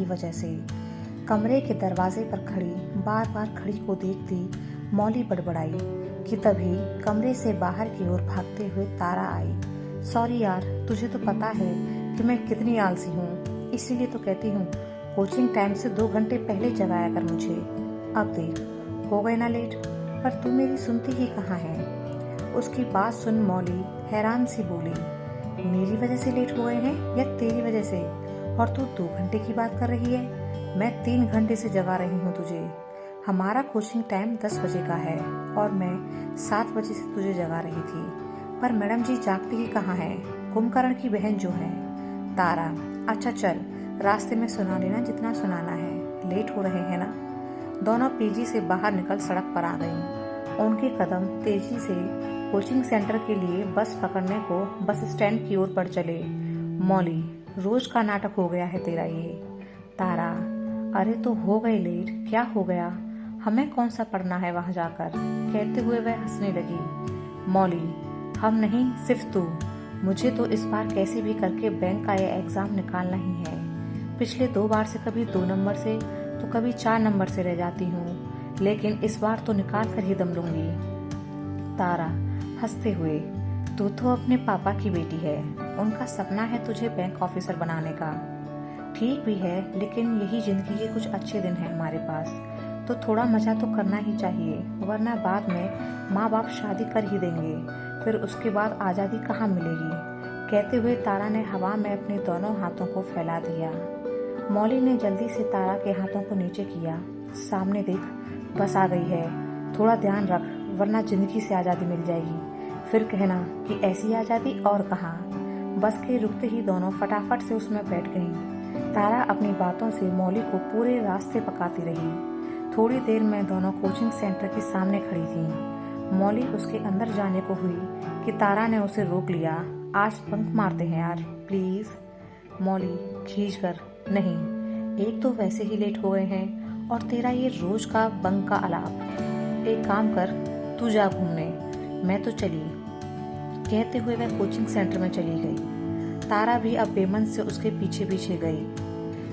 की वजह से। कमरे के दरवाजे पर खड़ी बार बार घड़ी को देखती मौली बड़बड़ाई कि तभी कमरे से बाहर की ओर भागते हुए तारा आई। सॉरी यार, तुझे तो पता है कि मैं कितनी आलसी हूँ, इसीलिए तो कहती हूँ कोचिंग टाइम से 2 घंटे पहले जगाया कर मुझे। अब देख, हो गए ना लेट, पर तू मेरी सुनती ही कहाँ है। उसकी बात सुन मौली हैरान सी बोली, मेरी वजह से लेट हो गए हैं या तेरी वजह से? और तू 2 घंटे की बात कर रही है? मैं 3 घंटे से जगा रही हूँ तुझे। हमारा कोचिंग टाइम 10 बजे का है और मैं 7 बजे से तुझे जगा रही थी, पर मैडम जी जागती ही कहाँ है, कुंभकर्ण की बहन जो है। तारा, अच्छा चल, रास्ते में सुना लेना जितना सुनाना है, लेट हो रहे हैं ना। दोनों पीजी से बाहर निकल सड़क पर आ गईं। उनके कदम तेजी से कोचिंग सेंटर के लिए बस पकड़ने को बस स्टैंड की ओर बढ़ चले। मौली, रोज का नाटक हो गया है तेरा ये। तारा, अरे तो हो गए लेट, क्या हो गया, हमें कौन सा पढ़ना है वहां जाकर, कहते हुए वह हंसने लगी। मौली, हम नहीं सिर्फ तू, मुझे तो इस बार कैसे भी करके बैंक का यह एग्जाम निकालना ही है। पिछले 2 बार से कभी 2 नंबर से तो कभी 4 नंबर से रह जाती हूँ, लेकिन इस बार तो निकाल कर ही दम लूंगी। तारा हंसते हुए, तू तो अपने पापा की बेटी है, उनका सपना है तुझे बैंक ऑफिसर बनाने का। ठीक भी है, लेकिन यही जिंदगी के कुछ अच्छे दिन हैं हमारे पास, तो थोड़ा मजा तो करना ही चाहिए, वरना बाद में माँ बाप शादी कर ही देंगे, फिर उसके बाद आज़ादी कहाँ मिलेगी। कहते हुए तारा ने हवा में अपने दोनों हाथों को फैला दिया। मौली ने जल्दी से तारा के हाथों को नीचे किया। सामने देख, बस आ गई है, थोड़ा ध्यान रख, वरना जिंदगी से आज़ादी मिल जाएगी, फिर कहना कि ऐसी आज़ादी और कहाँ। बस के रुकते ही दोनों फटाफट से उसमें बैठ गईं। तारा अपनी बातों से मौली को पूरे रास्ते पकाती रही। थोड़ी देर में दोनों कोचिंग सेंटर के सामने खड़ी थीं। मौली उसके अंदर जाने को हुई कि तारा ने उसे रोक लिया। आज बंक मारते हैं यार, प्लीज। मौली खींच कर, नहीं, एक तो वैसे ही लेट हो गए हैं और तेरा ये रोज का बंक का आलाप। एक काम कर, तू जा घूमने, मैं तो चली। कहते हुए वह कोचिंग सेंटर में चली गई। तारा भी अब बेमन से उसके पीछे पीछे गई।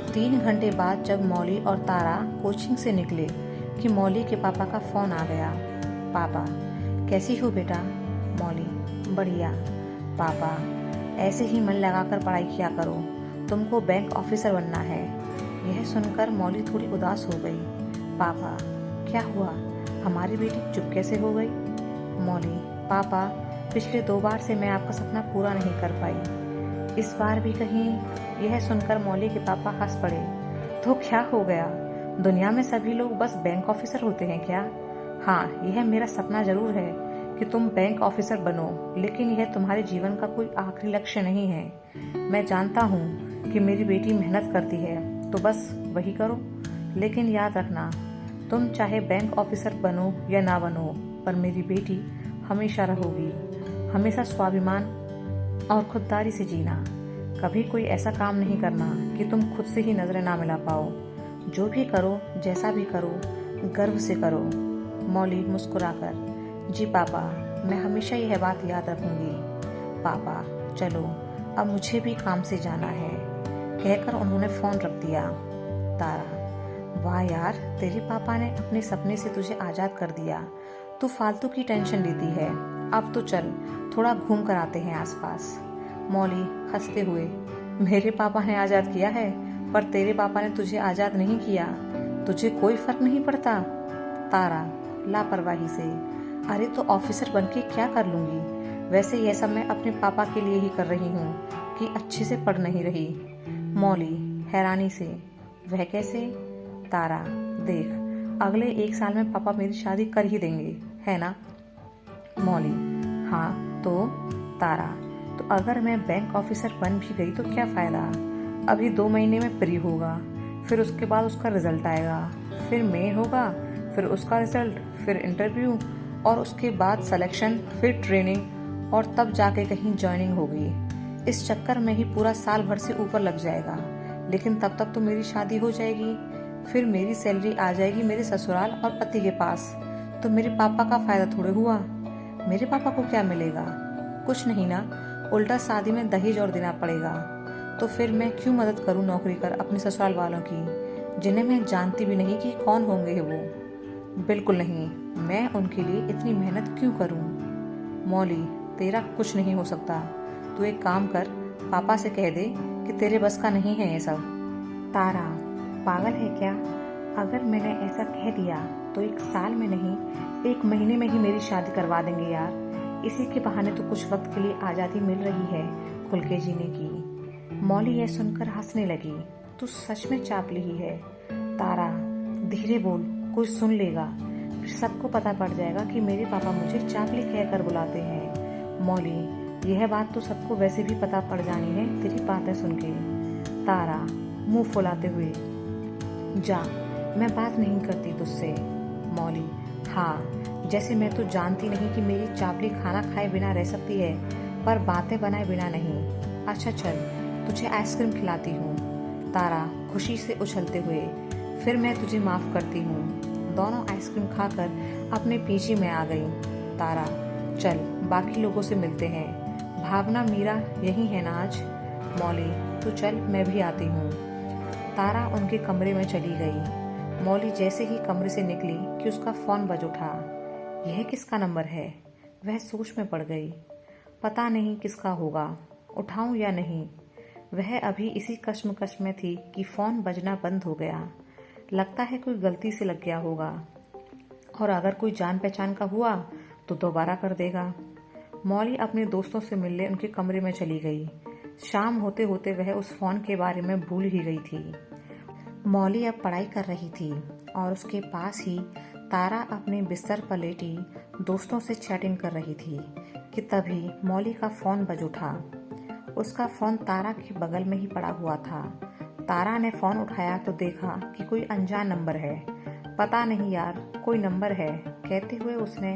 3 घंटे बाद जब मौली और तारा कोचिंग से निकले कि मौली के पापा का फोन आ गया। पापा, कैसी हो बेटा? मौली, बढ़िया। पापा, ऐसे ही मन लगाकर पढ़ाई किया करो, तुमको बैंक ऑफिसर बनना है। यह सुनकर मौली थोड़ी उदास हो गई। पापा, क्या हुआ, हमारी बेटी चुप कैसे हो गई? मौली, पापा, पिछले 2 बार से मैं आपका सपना पूरा नहीं कर पाई, इस बार भी कहीं? यह सुनकर मौली के पापा हंस पड़े। तो क्या हो गया, दुनिया में सभी लोग बस बैंक ऑफिसर होते हैं क्या? हाँ, यह मेरा सपना जरूर है कि तुम बैंक ऑफिसर बनो, लेकिन यह तुम्हारे जीवन का कोई आखिरी लक्ष्य नहीं है। मैं जानता हूँ कि मेरी बेटी मेहनत करती है, तो बस वही करो, लेकिन याद रखना, तुम चाहे बैंक ऑफिसर बनो या ना बनो, पर मेरी बेटी हमेशा रहोगी। हमेशा स्वाभिमान और खुददारी से जीना। कभी कोई ऐसा काम नहीं करना कि तुम खुद से ही नजरें ना मिला पाओ। जो भी करो, जैसा भी करो, गर्व से करो। मौली मुस्कुराकर, जी पापा, मैं हमेशा यह बात याद रखूंगी। पापा, चलो अब मुझे भी काम से जाना है, कहकर उन्होंने फोन रख दिया। तारा, वाह यार, तेरे पापा ने अपने सपने से तुझे आजाद कर दिया, तू फालतू की टेंशन लेती है। अब तो चल, थोड़ा घूम कर आते हैं आसपास। मौली हंसते हुए, मेरे पापा ने आजाद किया है, पर तेरे पापा ने तुझे आजाद नहीं किया, तुझे कोई फर्क नहीं पड़ता। तारा लापरवाही से, अरे तो ऑफिसर बनके क्या कर लूंगी, वैसे यह सब मैं अपने पापा के लिए ही कर रही हूँ कि अच्छे से पढ़ नहीं रही। मौली हैरानी से, वह कैसे? तारा, देख, अगले 1 साल में पापा मेरी शादी कर ही देंगे, है ना? मौली, हाँ तो? तारा, तो अगर मैं बैंक ऑफिसर बन भी गई तो क्या फ़ायदा? अभी 2 महीने में प्री होगा, फिर उसके बाद उसका रिजल्ट आएगा, फिर मेन होगा, फिर उसका रिजल्ट, फिर इंटरव्यू, और उसके बाद सिलेक्शन, फिर ट्रेनिंग, और तब जाके कहीं ज्वाइनिंग होगी। इस चक्कर में ही पूरा साल भर से ऊपर लग जाएगा, लेकिन तब तक तो मेरी शादी हो जाएगी, फिर मेरी सैलरी आ जाएगी मेरे ससुराल और पति के पास, तो मेरे पापा का फायदा थोड़े हुआ। मेरे पापा को क्या मिलेगा? कुछ नहीं ना, उल्टा शादी में दहेज और देना पड़ेगा। तो फिर मैं क्यों मदद करूं नौकरी कर अपने ससुराल वालों की, जिन्हें मैं जानती भी नहीं कि कौन होंगे वो। बिल्कुल नहीं, मैं उनके लिए इतनी मेहनत क्यों करूं। मौली, तेरा कुछ नहीं हो सकता। तू एक काम कर, पापा से कह दे कि तेरे बस का नहीं है ये सब। तारा, पागल है क्या? अगर मैंने ऐसा कह दिया तो 1 साल में नहीं 1 महीने में ही मेरी शादी करवा देंगे यार। इसी के बहाने तो कुछ वक्त के लिए आज़ादी मिल रही है खुल के जीने की। मौली यह सुनकर हंसने लगी। तू सच में चापली ही है। तारा, धीरे बोल, कोई सुन लेगा, फिर सबको पता पड़ जाएगा कि मेरे पापा मुझे चापली कहकर बुलाते हैं। मौली, यह बात तो सबको वैसे भी पता पड़ जानी है तेरी बातें सुन के। तारा, मुंह फुलाते हुए, जा, मैं बात नहीं करती तुझसे। मौली, हाँ, जैसे मैं तो जानती नहीं कि मेरी चापली खाना खाए बिना रह सकती है, पर बातें बनाए बिना नहीं। अच्छा चल, तुझे आइसक्रीम खिलाती हूँ। तारा खुशी से उछलते हुए, फिर मैं तुझे माफ करती हूँ। दोनों आइसक्रीम खाकर अपने पीजी में आ गई। तारा, चल बाकी लोगों से मिलते हैं। भावना, मीरा यही है ना आज? मौली, तू चल, मैं भी आती हूँ। तारा उनके कमरे में चली गई। मौली जैसे ही कमरे से निकली कि उसका फोन बज उठा। यह किसका नंबर है? वह सोच में पड़ गई। पता नहीं किसका होगा, उठाऊं या नहीं। वह अभी इसी कश्मकश में थी कि फोन बजना बंद हो गया। लगता है कोई गलती से लग गया होगा, और अगर कोई जान पहचान का हुआ तो दोबारा कर देगा। मौली अपने दोस्तों से मिलने उनके कमरे में चली गई। शाम होते होते वह उस फोन के बारे में भूल ही गई थी। मौली अब पढ़ाई कर रही थी और उसके पास ही तारा अपने बिस्तर पर लेटी दोस्तों से चैटिंग कर रही थी कि तभी मौली का फ़ोन बज उठा। उसका फ़ोन तारा के बगल में ही पड़ा हुआ था। तारा ने फ़ोन उठाया तो देखा कि कोई अनजान नंबर है। पता नहीं यार, कोई नंबर है, कहते हुए उसने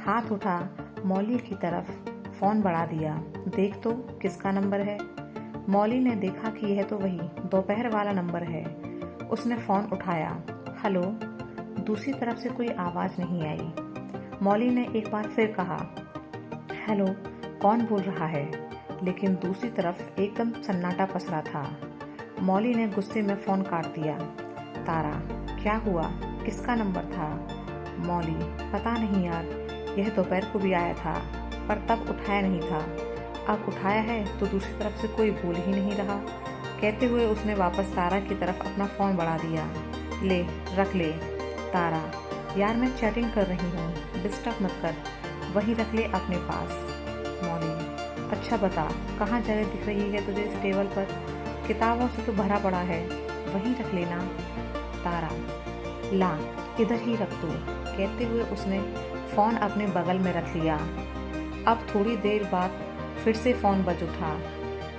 हाथ उठा मौली की तरफ फ़ोन बढ़ा दिया। देख तो किसका नंबर है। मौली ने देखा कि यह तो वही दोपहर वाला नंबर है। उसने फ़ोन उठाया। हेलो। दूसरी तरफ से कोई आवाज़ नहीं आई। मौली ने एक बार फिर कहा, हेलो, कौन बोल रहा है? लेकिन दूसरी तरफ एकदम सन्नाटा पसरा था। मौली ने गुस्से में फ़ोन काट दिया। तारा, क्या हुआ, किसका नंबर था? मौली, पता नहीं यार, यह दोपहर को भी आया था, पर तब उठाया नहीं था। अब उठाया है तो दूसरी तरफ से कोई बोल ही नहीं रहा। कहते हुए उसने वापस तारा की तरफ अपना फ़ोन बढ़ा दिया। ले, रख ले। तारा, यार मैं चैटिंग कर रही हूँ, डिस्टर्ब मत कर, वहीं रख ले अपने पास। मौली, अच्छा बता, कहाँ जगह दिख रही है तुझे इस टेबल पर? किताबों से तो भरा पड़ा है, वहीं रख लेना। तारा, ला, इधर ही रख दो। कहते हुए उसने फ़ोन अपने बगल में रख लिया। अब थोड़ी देर बाद फिर से फ़ोन बज उठा।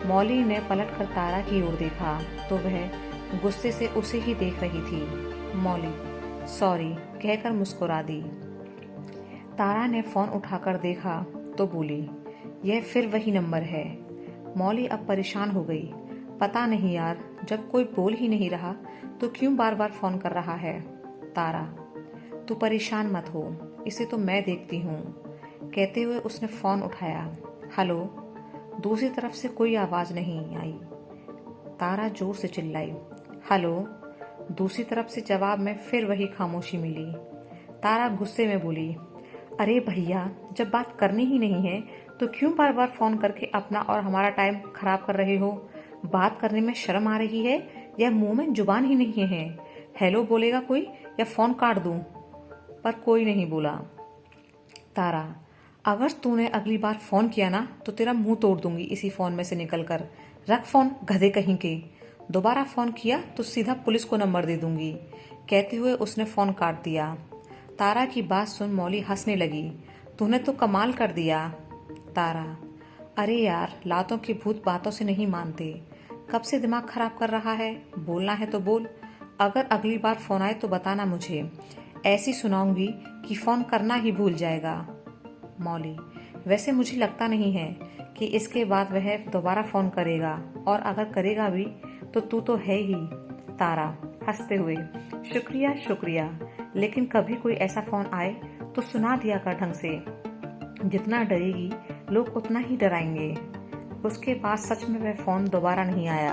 मौली ने पलट कर तारा की ओर देखा तो वह गुस्से से उसे ही देख रही थी। मौली, सॉरी कहकर मुस्कुरा दी। तारा ने फ़ोन उठाकर देखा तो बोली, यह फिर वही नंबर है। मौली अब परेशान हो गई। पता नहीं यार, जब कोई बोल ही नहीं रहा तो क्यों बार बार फ़ोन कर रहा है। तारा, तू परेशान मत हो, इसे तो मैं देखती हूँ। कहते हुए उसने फ़ोन उठाया। हेलो। दूसरी तरफ से कोई आवाज़ नहीं आई। तारा जोर से चिल्लाई, हेलो। दूसरी तरफ से जवाब में फिर वही खामोशी मिली। तारा गुस्से में बोली, अरे भैया, जब बात करनी ही नहीं है तो क्यों बार बार फ़ोन करके अपना और हमारा टाइम खराब कर रहे हो? बात करने में शर्म आ रही है या मुंह में जुबान ही नहीं है? हेलो बोलेगा कोई या फ़ोन काट दूं? पर कोई नहीं बोला। तारा, अगर तूने अगली बार फ़ोन किया ना तो तेरा मुंह तोड़ दूंगी इसी फ़ोन में से निकल कर। रख फ़ोन, गधे कहीं के। दोबारा फ़ोन किया तो सीधा पुलिस को नंबर दे दूंगी। कहते हुए उसने फ़ोन काट दिया। तारा की बात सुन मौली हंसने लगी। तूने तो कमाल कर दिया। तारा, अरे यार, लातों के भूत बातों से नहीं मानते। कब से दिमाग खराब कर रहा है? बोलना है तो बोल। अगर अगली बार फ़ोन आए तो बताना मुझे, ऐसी सुनाऊंगी कि फ़ोन करना ही भूल जाएगा। मौली, वैसे मुझे लगता नहीं है कि इसके बाद वह दोबारा फ़ोन करेगा, और अगर करेगा भी तो तू तो है ही। तारा हंसते हुए, शुक्रिया शुक्रिया, लेकिन कभी कोई ऐसा फ़ोन आए तो सुना दिया कर ढंग से। जितना डरेगी लोग उतना ही डराएंगे। उसके बाद सच में वह फ़ोन दोबारा नहीं आया।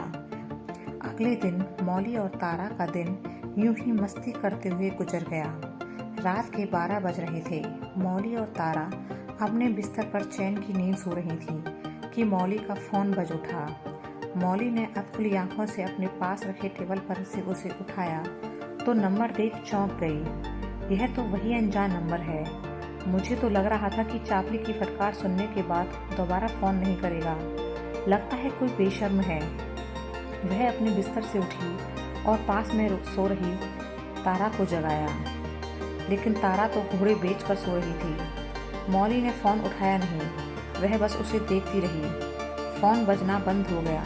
अगले दिन मौली और तारा का दिन यूं ही मस्ती करते हुए गुजर गया। रात के 12 बज रहे थे। मौली और तारा अपने बिस्तर पर चैन की नींद सो रही थी कि मौली का फ़ोन बज उठा। मौली ने अब खुली आंखों से अपने पास रखे टेबल पर से उसे उठाया तो नंबर देख चौंक गई। यह तो वही अनजान नंबर है। मुझे तो लग रहा था कि चापली की फटकार सुनने के बाद दोबारा फ़ोन नहीं करेगा। लगता है कोई बेशर्म है। वह अपने बिस्तर से उठी और पास में सो रही तारा को जगाया, लेकिन तारा तो घोड़े बेचकर सो रही थी। मौली ने फ़ोन उठाया नहीं, वह बस उसे देखती रही। फ़ोन बजना बंद हो गया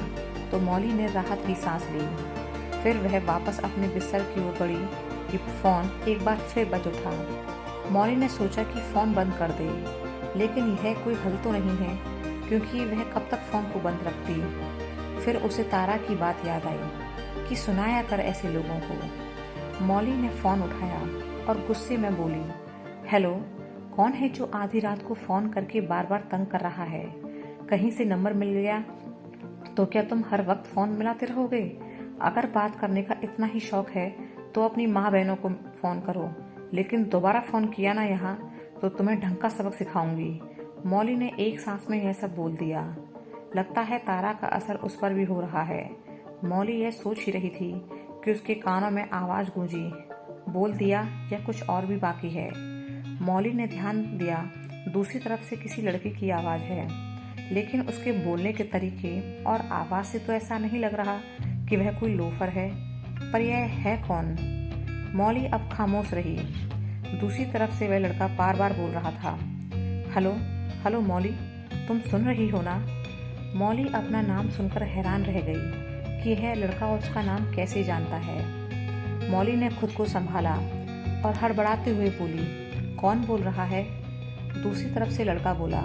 तो मौली ने राहत की सांस ली। फिर वह वापस अपने बिस्तर की ओर बढ़ी कि फ़ोन एक बार फिर बज उठा। मौली ने सोचा कि फ़ोन बंद कर दे, लेकिन यह कोई हल तो नहीं है, क्योंकि वह कब तक फ़ोन को बंद रखती। फिर उसे तारा की बात याद आई कि सुनाया कर ऐसे लोगों को। मौली ने फ़ोन उठाया और गुस्से में बोली, हेलो, कौन है जो आधी रात को फ़ोन करके बार बार तंग कर रहा है? कहीं से नंबर मिल गया तो क्या तुम हर वक्त फ़ोन मिलाते रहोगे? अगर बात करने का इतना ही शौक है तो अपनी माँ बहनों को फ़ोन करो, लेकिन दोबारा फ़ोन किया ना यहाँ तो तुम्हें ढंग का सबक सिखाऊंगी। मौली ने एक सांस में यह सब बोल दिया। लगता है तारा का असर उस पर भी हो रहा है। मौली यह सोच ही रही थी कि उसके कानों में आवाज़ गूंजी, बोल दिया या कुछ और भी बाकी है। मौली ने ध्यान दिया, दूसरी तरफ से किसी लड़की की आवाज़ है, लेकिन उसके बोलने के तरीके और आवाज़ से तो ऐसा नहीं लग रहा कि वह कोई लोफर है। पर यह है कौन? मौली अब खामोश रही। दूसरी तरफ से वह लड़का बार बार बोल रहा था, हेलो हेलो मौली, तुम सुन रही हो ना? मौली अपना नाम सुनकर हैरान रह गई कि यह लड़का उसका नाम कैसे जानता है। मौली ने खुद को संभाला और हड़बड़ाते हुए बोली, कौन बोल रहा है? दूसरी तरफ से लड़का बोला,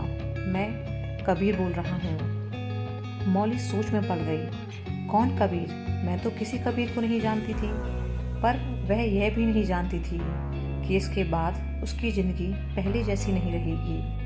मैं कबीर बोल रहा हूँ। मौली सोच में पड़ गई। कौन कबीर? मैं तो किसी कबीर को नहीं जानती थी। पर वह यह भी नहीं जानती थी कि इसके बाद उसकी ज़िंदगी पहले जैसी नहीं रहेगी।